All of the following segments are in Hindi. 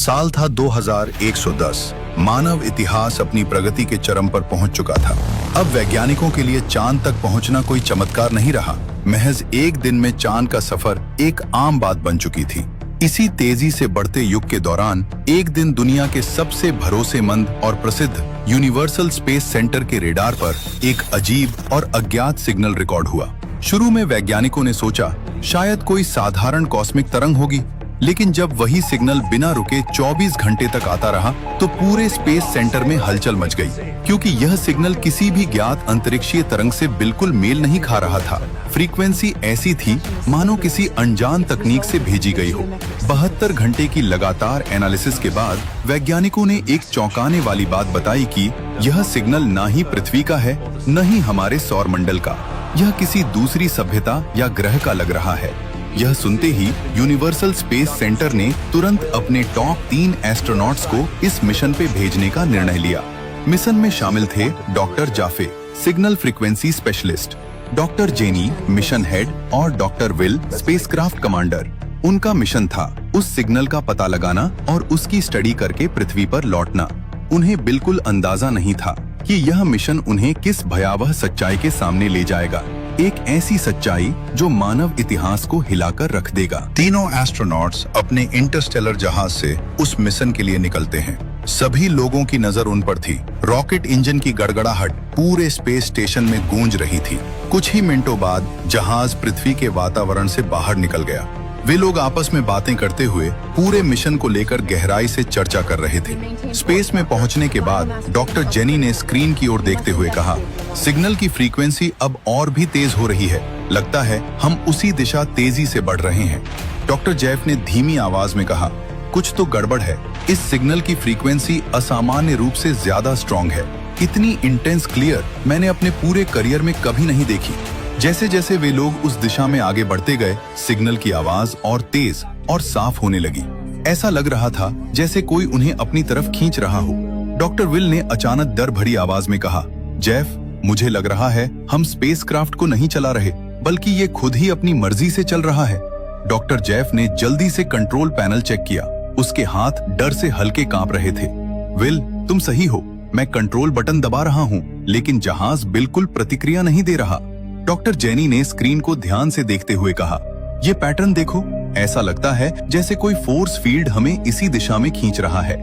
साल था 2110। मानव इतिहास अपनी प्रगति के चरम पर पहुंच चुका था। अब वैज्ञानिकों के लिए चांद तक पहुंचना कोई चमत्कार नहीं रहा। महज एक दिन में चांद का सफर एक आम बात बन चुकी थी। इसी तेजी से बढ़ते युग के दौरान एक दिन दुनिया के सबसे भरोसेमंद और प्रसिद्ध यूनिवर्सल स्पेस सेंटर के रेडार पर एक अजीब और अज्ञात सिग्नल रिकॉर्ड हुआ। शुरू में वैज्ञानिकों ने सोचा शायद कोई साधारण कॉस्मिक तरंग होगी, लेकिन जब वही सिग्नल बिना रुके 24 घंटे तक आता रहा तो पूरे स्पेस सेंटर में हलचल मच गई, क्योंकि यह सिग्नल किसी भी ज्ञात अंतरिक्षीय तरंग से बिल्कुल मेल नहीं खा रहा था। फ्रीक्वेंसी ऐसी थी मानो किसी अनजान तकनीक से भेजी गई हो। 72 घंटे की लगातार एनालिसिस के बाद वैज्ञानिकों ने एक चौंकाने वाली बात बताई कि यह सिग्नल ना ही पृथ्वी का है, न ही हमारे सौरमंडल का। यह किसी दूसरी सभ्यता या ग्रह का लग रहा है। यह सुनते ही यूनिवर्सल स्पेस सेंटर ने तुरंत अपने टॉप 3 एस्ट्रोनॉट्स को इस मिशन पे भेजने का निर्णय लिया। मिशन में शामिल थे doctor Jaffe, signal frequency specialist, doctor Jenny, mission head, और डॉक्टर विल, स्पेसक्राफ्ट कमांडर। उनका मिशन था उस सिग्नल का पता लगाना और उसकी स्टडी करके पृथ्वी पर लौटना। उन्हें बिल्कुल अंदाजा नहीं था कि यह मिशन उन्हें किस भयावह सच्चाई के सामने ले जाएगा, एक ऐसी सच्चाई जो मानव इतिहास को हिलाकर रख देगा। तीनों एस्ट्रोनॉट्स अपने इंटरस्टेलर जहाज से उस मिशन के लिए निकलते हैं। सभी लोगों की नजर उन पर थी। रॉकेट इंजन की गड़गड़ाहट पूरे स्पेस स्टेशन में गूंज रही थी। कुछ ही मिनटों बाद जहाज पृथ्वी के वातावरण से बाहर निकल गया। वे लोग आपस में बातें करते हुए पूरे मिशन को लेकर गहराई से चर्चा कर रहे थे। स्पेस में पहुंचने के बाद डॉक्टर जेनी ने स्क्रीन की ओर देखते हुए कहा, सिग्नल की फ्रीक्वेंसी अब और भी तेज हो रही है। लगता है हम उसी दिशा तेजी से बढ़ रहे हैं। डॉक्टर जेफ ने धीमी आवाज में कहा, कुछ तो गड़बड़ है। इस सिग्नल की फ्रीक्वेंसी असामान्य रूप से ज्यादा स्ट्रॉन्ग है। इतनी इंटेंस क्लियर मैंने अपने पूरे करियर में कभी नहीं देखी। जैसे जैसे वे लोग उस दिशा में आगे बढ़ते गए, सिग्नल की आवाज और तेज और साफ होने लगी। ऐसा लग रहा था जैसे कोई उन्हें अपनी तरफ खींच रहा हो। डॉक्टर विल ने अचानक डर भरी आवाज में कहा, जेफ, मुझे लग रहा है हम स्पेसक्राफ्ट को नहीं चला रहे, बल्कि ये खुद ही अपनी मर्जी से चल रहा है। डॉक्टर जेफ ने जल्दी से कंट्रोल पैनल चेक किया। उसके हाथ डर से हल्के कांप रहे थे। विल, तुम सही हो, मैं कंट्रोल बटन दबा रहा हूँ, लेकिन जहाज बिल्कुल प्रतिक्रिया नहीं दे रहा। डॉक्टर जेनी ने स्क्रीन को ध्यान से देखते हुए कहा, ये पैटर्न देखो, ऐसा लगता है जैसे कोई फोर्स फील्ड हमें इसी दिशा में खींच रहा है।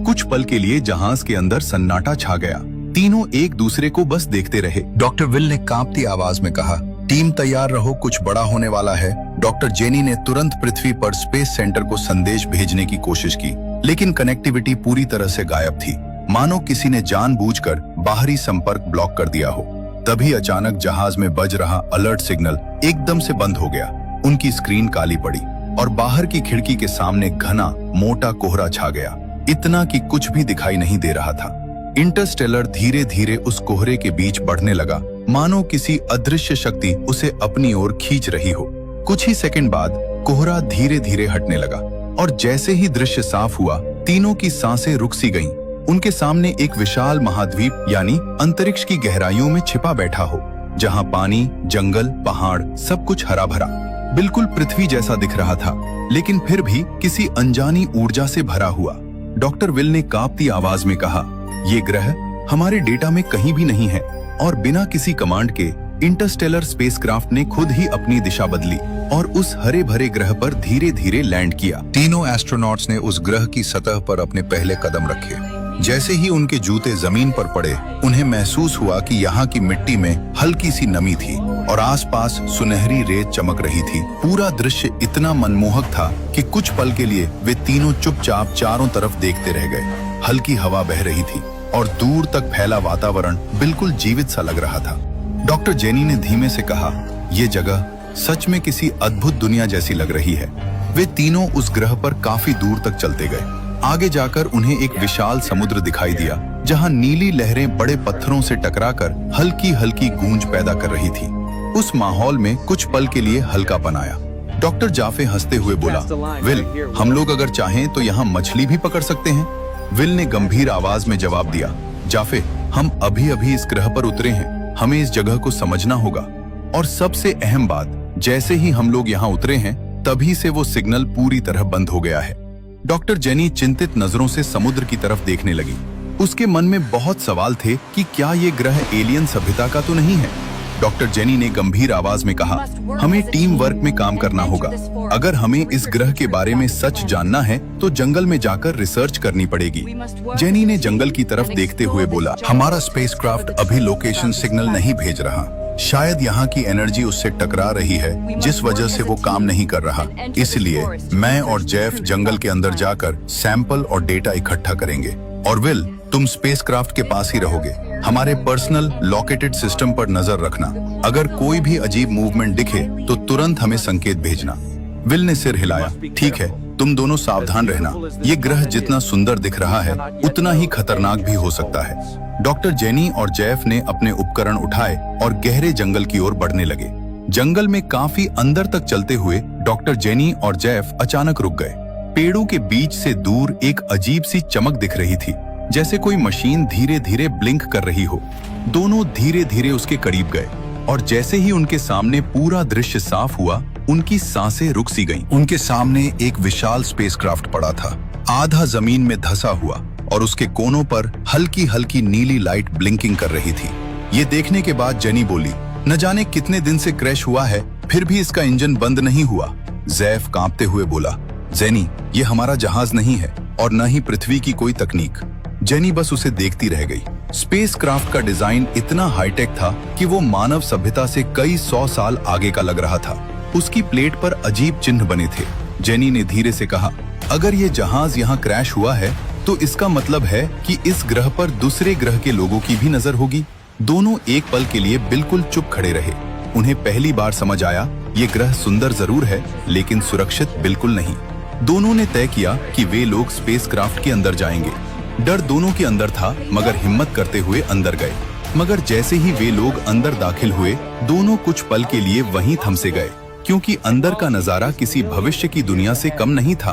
कुछ पल के लिए जहाज के अंदर सन्नाटा छा गया। तीनों एक दूसरे को बस देखते रहे। डॉक्टर विल ने कांपती आवाज में कहा, टीम तैयार रहो, कुछ बड़ा होने वाला है। डॉक्टर जेनी ने तुरंत पृथ्वी पर स्पेस सेंटर को संदेश भेजने की कोशिश की, लेकिन कनेक्टिविटी पूरी तरह से गायब थी, मानो किसी ने जानबूझकर बाहरी संपर्क ब्लॉक कर दिया हो। तभी अचानक जहाज में बज रहा अलर्ट सिग्नल एकदम से बंद हो गया। उनकी स्क्रीन काली पड़ी और बाहर की खिड़की के सामने घना मोटा कोहरा छा गया, इतना कि कुछ भी दिखाई नहीं दे रहा था। इंटरस्टेलर धीरे धीरे उस कोहरे के बीच बढ़ने लगा, मानो किसी अदृश्य शक्ति उसे अपनी ओर खींच रही हो। कुछ ही सेकंड बाद कोहरा धीरे धीरे हटने लगा और जैसे ही दृश्य साफ हुआ, तीनों की सांसें रुक सी गईं। उनके सामने एक विशाल महाद्वीप यानी अंतरिक्ष की गहराइयों में छिपा बैठा हो, जहां पानी, जंगल, पहाड़, सब कुछ हरा भरा, बिल्कुल पृथ्वी जैसा दिख रहा था, लेकिन फिर भी किसी अनजानी ऊर्जा से भरा हुआ। डॉक्टर विल ने कांपती आवाज में कहा, ये ग्रह हमारे डेटा में कहीं भी नहीं है, और बिना किसी कमांड के इंटरस्टेलर स्पेसक्राफ्ट ने खुद ही अपनी दिशा बदली और उस हरे भरे ग्रह पर धीरे धीरे लैंड किया। तीनों एस्ट्रोनॉट्स ने उस ग्रह की सतह पर अपने पहले कदम रखे। जैसे ही उनके जूते जमीन पर पड़े, उन्हें महसूस हुआ कि यहाँ की मिट्टी में हल्की सी नमी थी और आसपास सुनहरी रेत चमक रही थी। पूरा दृश्य इतना मनमोहक था कि कुछ पल के लिए वे तीनों चुपचाप चारों तरफ देखते रह गए। हल्की हवा बह रही थी और दूर तक फैला वातावरण बिल्कुल जीवित सा लग रहा था। डॉक्टर जेनी ने धीमे से कहा, ये जगह सच में किसी अद्भुत दुनिया जैसी लग रही है। वे तीनों उस ग्रह पर काफी दूर तक चलते गए। आगे जाकर उन्हें एक विशाल समुद्र दिखाई दिया, जहां नीली लहरें बड़े पत्थरों से टकराकर हल्की हल्की गूंज पैदा कर रही थी। उस माहौल में कुछ पल के लिए हल्कापन आया। डॉक्टर जाफे हंसते हुए बोला, विल, हम लोग अगर चाहें तो यहाँ मछली भी पकड़ सकते हैं। विल ने गंभीर आवाज में जवाब दिया, जाफे, हम अभी अभी इस ग्रह पर उतरे हैं, हमें इस जगह को समझना होगा। और सबसे अहम बात, जैसे ही हम लोग यहाँ उतरे हैं, तभी से वो सिग्नल पूरी तरह बंद हो गया है। डॉक्टर जेनी चिंतित नजरों से समुद्र की तरफ देखने लगी। उसके मन में बहुत सवाल थे कि क्या ये ग्रह एलियन सभ्यता का तो नहीं है। डॉक्टर जेनी ने गंभीर आवाज में कहा, हमें टीम वर्क में काम करना होगा। अगर हमें इस ग्रह के बारे में सच जानना है तो जंगल में जाकर रिसर्च करनी पड़ेगी। जेनी ने जंगल की तरफ देखते हुए बोला, हमारा स्पेसक्राफ्ट अभी लोकेशन सिग्नल नहीं भेज रहा। शायद यहाँ की एनर्जी उससे टकरा रही है, जिस वजह से वो काम नहीं कर रहा। इसलिए मैं और जेफ जंगल के अंदर जाकर सैंपल और डेटा इकट्ठा करेंगे। और विल, तुम स्पेसक्राफ्ट के पास ही रहोगे। हमारे पर्सनल लोकेटेड सिस्टम पर नजर रखना। अगर कोई भी अजीब मूवमेंट दिखे तो तुरंत हमें संकेत भेजना। विल ने सिर हिलाया, ठीक है, तुम दोनों सावधान रहना। ये ग्रह जितना सुंदर दिख रहा है उतना ही खतरनाक भी हो सकता है। डॉक्टर जेनी और जेफ ने अपने उपकरण उठाए और गहरे जंगल की ओर बढ़ने लगे। जंगल में काफी अंदर तक चलते हुए डॉक्टर जेनी और जेफ अचानक रुक गए। पेड़ों के बीच से दूर एक अजीब सी चमक दिख रही थी, जैसे कोई मशीन धीरे धीरे ब्लिंक कर रही हो। दोनों धीरे धीरे उसके करीब गए और जैसे ही उनके सामने पूरा दृश्य साफ हुआ, उनकी सांसें रुक सी गईं। उनके सामने एक विशाल स्पेसक्राफ्ट पड़ा था, आधा जमीन में धंसा हुआ और उसके कोनों पर हल्की हल्की नीली लाइट ब्लिंकिंग कर रही थी। ये देखने के बाद जेनी बोली, न जाने कितने दिन से क्रैश हुआ है, फिर भी इसका इंजन बंद नहीं हुआ। जेफ कांपते हुए बोला, जेनी, ये हमारा जहाज नहीं है और न ही पृथ्वी की कोई तकनीक। जेनी बस उसे देखती रह गई। स्पेसक्राफ्ट का डिजाइन इतना हाईटेक था कि वो मानव सभ्यता से कई 100 साल आगे का लग रहा था। उसकी प्लेट पर अजीब चिन्ह बने थे। जेनी ने धीरे से कहा, अगर ये जहाज यहाँ क्रैश हुआ है तो इसका मतलब है कि इस ग्रह पर दूसरे ग्रह के लोगों की भी नजर होगी। दोनों एक पल के लिए बिल्कुल चुप खड़े रहे। उन्हें पहली बार समझ आया, ये ग्रह सुंदर जरूर है लेकिन सुरक्षित बिल्कुल नहीं। दोनों ने तय किया कि वे लोग स्पेसक्राफ्ट के अंदर जाएंगे। डर दोनों के अंदर था, मगर हिम्मत करते हुए अंदर गए। मगर जैसे ही वे लोग अंदर दाखिल हुए, दोनों कुछ पल के लिए वहीं थमसे गए, क्योंकि अंदर का नजारा किसी भविष्य की दुनिया से कम नहीं था।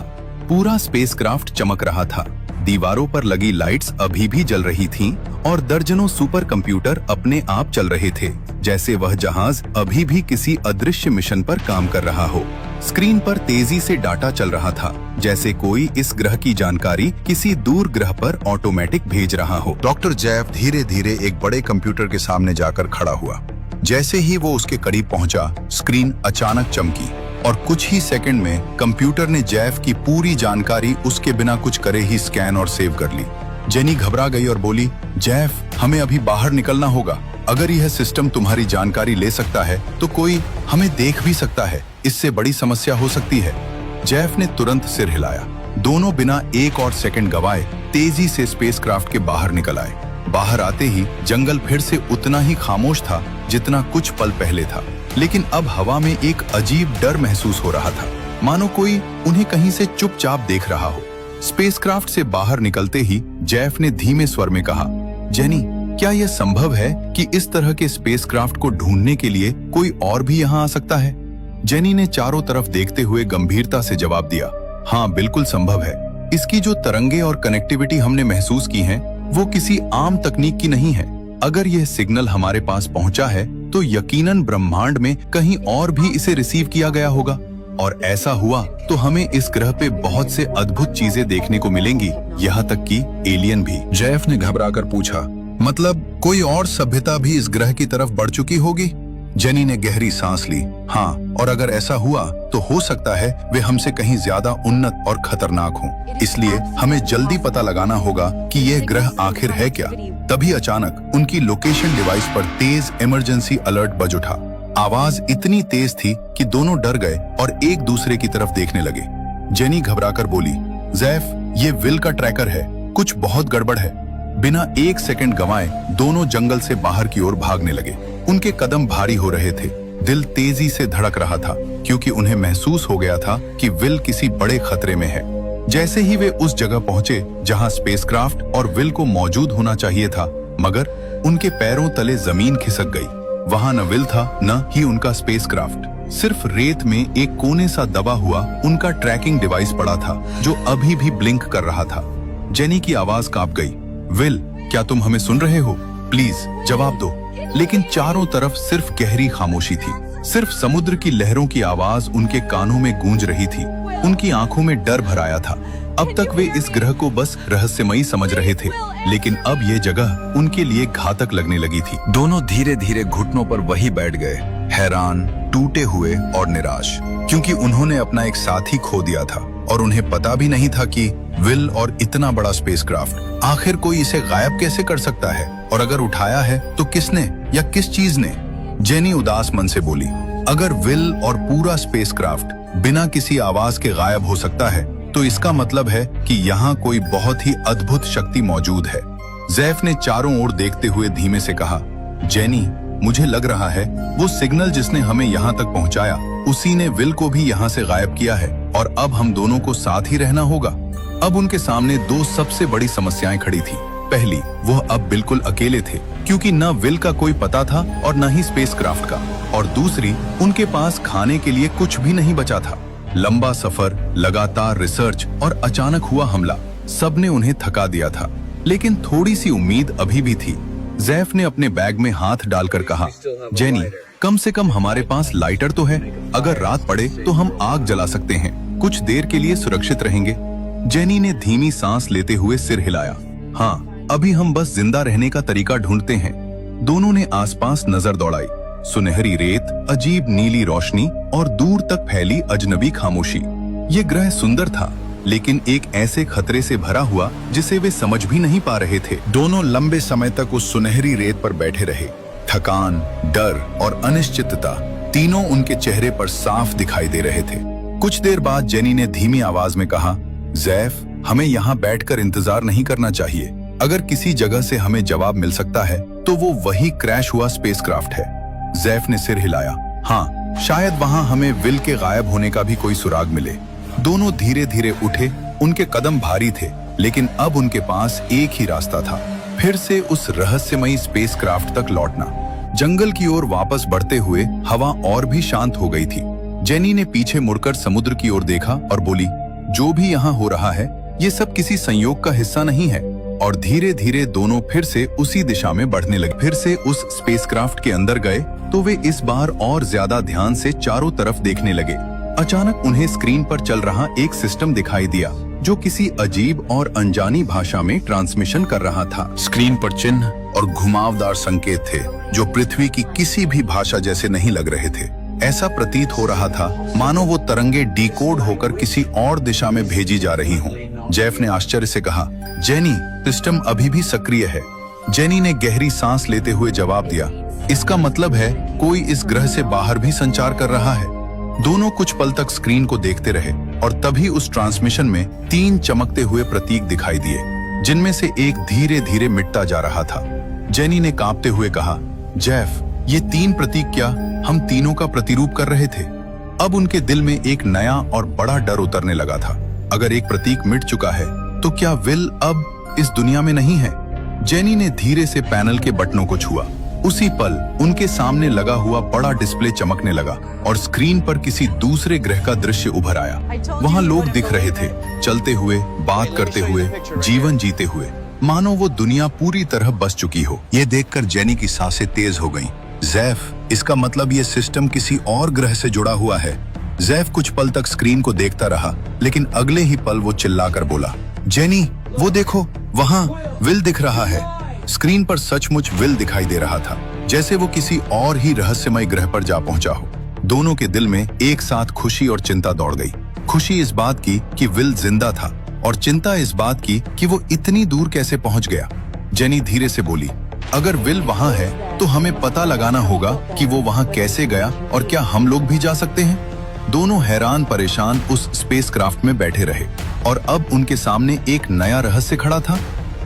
पूरा स्पेसक्राफ्ट चमक रहा था, दीवारों पर लगी लाइट्स अभी भी जल रही थीं और दर्जनों सुपर कंप्यूटर अपने आप चल रहे थे, जैसे वह जहाज अभी भी किसी अदृश्य मिशन पर काम कर रहा हो। स्क्रीन पर तेजी से डाटा चल रहा था, जैसे कोई इस ग्रह की जानकारी किसी दूर ग्रह पर ऑटोमेटिक भेज रहा हो। डॉक्टर जेफ धीरे धीरे एक बड़े कंप्यूटर के सामने जाकर खड़ा हुआ। जैसे ही वो उसके करीब पहुंचा, स्क्रीन अचानक चमकी और कुछ ही सेकंड में कंप्यूटर ने जेफ की पूरी जानकारी उसके बिना कुछ करे ही स्कैन और सेव कर ली। जेनी घबरा गई और बोली, जेफ, हमें अभी बाहर निकलना होगा। अगर यह सिस्टम तुम्हारी जानकारी ले सकता है तो कोई हमें देख भी सकता है। इससे बड़ी समस्या हो सकती है। जेफ ने तुरंत सिर हिलाया। दोनों बिना एक और सेकंड गवाए तेजी से स्पेसक्राफ्ट के बाहर निकल आए। बाहर आते ही जंगल फिर से उतना ही खामोश था जितना कुछ पल पहले था, लेकिन अब हवा में एक अजीब डर महसूस हो रहा था, मानो कोई उन्हें कहीं से चुपचाप देख रहा हो। स्पेसक्राफ्ट से बाहर निकलते ही जेफ ने धीमे स्वर में कहा, जेनी, क्या यह संभव है कि इस तरह के स्पेसक्राफ्ट को ढूंढने के लिए कोई और भी यहाँ आ सकता है? जेनी ने चारों तरफ देखते हुए गंभीरता से जवाब दिया, हाँ, बिल्कुल संभव है। इसकी जो तरंगे और कनेक्टिविटी हमने महसूस की हैं, वो किसी आम तकनीक की नहीं है। अगर यह सिग्नल हमारे पास पहुंचा है तो यकीनन ब्रह्मांड में कहीं और भी इसे रिसीव किया गया होगा, और ऐसा हुआ तो हमें इस ग्रह पे बहुत से अद्भुत चीजें देखने को मिलेंगी, यहाँ तक कि एलियन भी। जेफ ने घबराकर पूछा, मतलब कोई और सभ्यता भी इस ग्रह की तरफ बढ़ चुकी होगी? जेनी ने गहरी सांस ली। हाँ, और अगर ऐसा हुआ तो हो सकता है वे हमसे कहीं ज्यादा उन्नत और खतरनाक हों। इसलिए हमें जल्दी पता लगाना होगा कि यह ग्रह आखिर है क्या। तभी अचानक उनकी लोकेशन डिवाइस पर तेज इमरजेंसी अलर्ट बज उठा। आवाज इतनी तेज थी कि दोनों डर गए और एक दूसरे की तरफ देखने लगे। जेनी घबराकर बोली, जेफ, ये विल का ट्रैकर है, कुछ बहुत गड़बड़ है। बिना एक सेकंड गंवाए दोनों जंगल से बाहर की ओर भागने लगे। उनके कदम भारी हो रहे थे, दिल तेजी से धड़क रहा था, क्योंकि उन्हें महसूस हो गया था कि विल किसी बड़े खतरे में है। जैसे ही वे उस जगह पहुंचे जहां स्पेसक्राफ्ट और विल को मौजूद होना चाहिए था, मगर उनके पैरों तले जमीन खिसक गई। वहां न विल था, न ही उनका स्पेसक्राफ्ट। सिर्फ रेत में एक कोने सा दबा हुआ उनका ट्रैकिंग डिवाइस पड़ा था, जो अभी भी ब्लिंक कर रहा था। जेनी की आवाज कांप गई, विल, क्या तुम हमें सुन रहे हो? प्लीज जवाब दो। लेकिन चारों तरफ सिर्फ गहरी खामोशी थी। सिर्फ समुद्र की लहरों की आवाज उनके कानों में गूंज रही थी। उनकी आंखों में डर भर आया था। अब तक वे इस ग्रह को बस रहस्यमयी समझ रहे थे, लेकिन अब ये जगह उनके लिए घातक लगने लगी थी। दोनों धीरे धीरे घुटनों पर वहीं बैठ गए, हैरान, टूटे हुए और निराश, क्योंकि उन्होंने अपना एक साथी खो दिया था और उन्हें पता भी नहीं था कि विल और इतना बड़ा स्पेसक्राफ्ट आखिर कोई इसे गायब कैसे कर सकता है, और अगर उठाया है तो किसने या किस चीज ने। जेनी उदास मन से बोली, अगर विल और पूरा स्पेसक्राफ्ट बिना किसी आवाज के गायब हो सकता है तो इसका मतलब है कि यहाँ कोई बहुत ही अद्भुत शक्ति मौजूद है। जैफ ने चारों ओर देखते हुए धीमे से कहा, जेनी, मुझे लग रहा है वो सिग्नल जिसने हमें यहाँ तक पहुँचाया उसी ने विल को भी यहाँ से गायब किया है, और अब हम दोनों को साथ ही रहना होगा। अब उनके सामने दो सबसे बड़ी समस्याएं खड़ी थी। पहली, वह अब बिल्कुल अकेले थे, क्योंकि न विल का कोई पता था और न ही स्पेसक्राफ्ट का, और दूसरी, उनके पास खाने के लिए कुछ भी नहीं बचा था। लंबा सफर, लगातार रिसर्च और अचानक हुआ हमला, सबने उन्हें थका दिया था, लेकिन थोड़ी सी उम्मीद अभी भी थी। जैफ ने अपने बैग में हाथ डालकर कहा, जेनी, कम से कम हमारे पास लाइटर तो है, अगर रात पड़े तो हम आग जला सकते हैं, कुछ देर के लिए सुरक्षित रहेंगे। जेनी ने धीमी सांस लेते हुए सिर हिलाया, हाँ, अभी हम बस जिंदा रहने का तरीका ढूंढते हैं। दोनों ने आसपास नजर दौड़ाई। सुनहरी रेत, अजीब नीली रोशनी और दूर तक फैली अजनबी खामोशी। ये ग्रह सुंदर था, लेकिन एक ऐसे खतरे से भरा हुआ जिसे वे समझ भी नहीं पा रहे थे। दोनों लंबे समय तक उस सुनहरी रेत पर बैठे रहे। थकान, डर और अनिश्चितता तीनों उनके चेहरे पर साफ दिखाई दे रहे थे। कुछ देर बाद जेनी ने धीमी आवाज में कहा, जैफ, हमें यहाँ बैठकर इंतजार नहीं करना चाहिए। अगर किसी जगह से हमें जवाब मिल सकता है तो वो वही क्रैश हुआ स्पेसक्राफ्ट है। जैफ ने सिर हिलाया, हाँ, शायद वहाँ हमें विल के गायब होने का भी कोई सुराग मिले। दोनों धीरे धीरे उठे। उनके कदम भारी थे, लेकिन अब उनके पास एक ही रास्ता था, फिर से उस रहस्यमयी स्पेसक्राफ्ट तक लौटना। जंगल की ओर वापस बढ़ते हुए हवा और भी शांत हो गई थी। जेनी ने पीछे मुड़कर समुद्र की ओर देखा और बोली, जो भी यहाँ हो रहा है ये सब किसी संयोग का हिस्सा नहीं है। और धीरे धीरे दोनों फिर से उसी दिशा में बढ़ने लगे। फिर से उस स्पेसक्राफ्ट के अंदर गए तो वे इस बार और ज्यादा ध्यान से चारों तरफ देखने लगे। अचानक उन्हें स्क्रीन पर चल रहा एक सिस्टम दिखाई दिया जो किसी अजीब और अनजानी भाषा में ट्रांसमिशन कर रहा था। स्क्रीन पर चिन्ह और घुमावदार संकेत थे जो पृथ्वी की किसी भी भाषा जैसे नहीं लग रहे थे। ऐसा प्रतीत हो रहा था मानो वो तरंगे डिकोड होकर किसी और दिशा में भेजी जा रही हों। जेफ ने आश्चर्य से कहा, जेनी, सिस्टम अभी भी सक्रिय है। जेनी ने गहरी सांस लेते हुए जवाब दिया, इसका मतलब है कोई इस ग्रह से बाहर भी संचार कर रहा है। दोनों कुछ पल तक स्क्रीन को देखते रहे और तभी उस ट्रांसमिशन में 3 चमकते हुए प्रतीक दिखाई दिए, जिनमें से एक धीरे धीरे मिटता जा रहा था। जेनी ने कांपते हुए कहा, जेफ, ये 3 प्रतीक क्या हम तीनों का प्रतिरूप कर रहे थे? अब उनके दिल में एक नया और बड़ा डर उतरने लगा था। अगर एक प्रतीक मिट चुका है तो क्या विल अब इस दुनिया में नहीं है? जेनी ने धीरे से पैनल के बटनों को छुआ। उसी पल उनके सामने लगा हुआ बड़ा डिस्प्ले चमकने लगा और स्क्रीन पर किसी दूसरे ग्रह का दृश्य उभर आया। वहां लोग दिख रहे थे, चलते हुए, बात करते हुए, जीवन जीते हुए, मानो वो दुनिया पूरी तरह बस चुकी हो। ये देखकर जेनी की सांसें तेज हो गईं। जैफ, इसका मतलब ये सिस्टम किसी और ग्रह से जुड़ा हुआ है। जैफ कुछ पल तक स्क्रीन को देखता रहा, लेकिन अगले ही पल वो चिल्लाकर बोला, जेनी, वो देखो, वहां विल दिख रहा है। स्क्रीन पर सचमुच विल दिखाई दे रहा था, जैसे वो किसी और ही रहस्यमय ग्रह पर जा पहुंचा हो। दोनों के दिल में एक साथ खुशी और चिंता दौड़ गई। खुशी इस बात की कि विल जिंदा था और चिंता इस बात की कि वो इतनी दूर कैसे पहुंच गया। जेनी धीरे से बोली, अगर विल वहां है तो हमें पता लगाना होगा कि वो वहां कैसे गया और क्या हम लोग भी जा सकते हैं। दोनों हैरान परेशान उस स्पेसक्राफ्ट में बैठे रहे और अब उनके सामने एक नया रहस्य खड़ा था।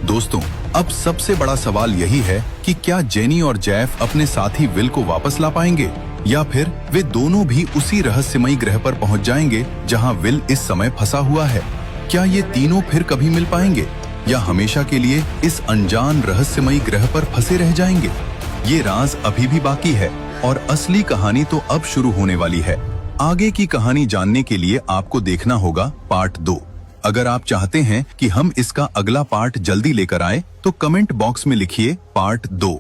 दोस्तों, अब सबसे बड़ा सवाल यही है कि क्या जेनी और जैफ अपने साथी विल को वापस ला पाएंगे, या फिर वे दोनों भी उसी रहस्यमयी ग्रह पर पहुंच जाएंगे जहां विल इस समय फंसा हुआ है। क्या ये तीनों फिर कभी मिल पाएंगे या हमेशा के लिए इस अनजान रहस्यमयी ग्रह पर फंसे रह जाएंगे? ये राज अभी भी बाकी है और असली कहानी तो अब शुरू होने वाली है। आगे की कहानी जानने के लिए आपको देखना होगा पार्ट 2। अगर आप चाहते हैं कि हम इसका अगला पार्ट जल्दी लेकर आए तो कमेंट बॉक्स में लिखिए पार्ट 2।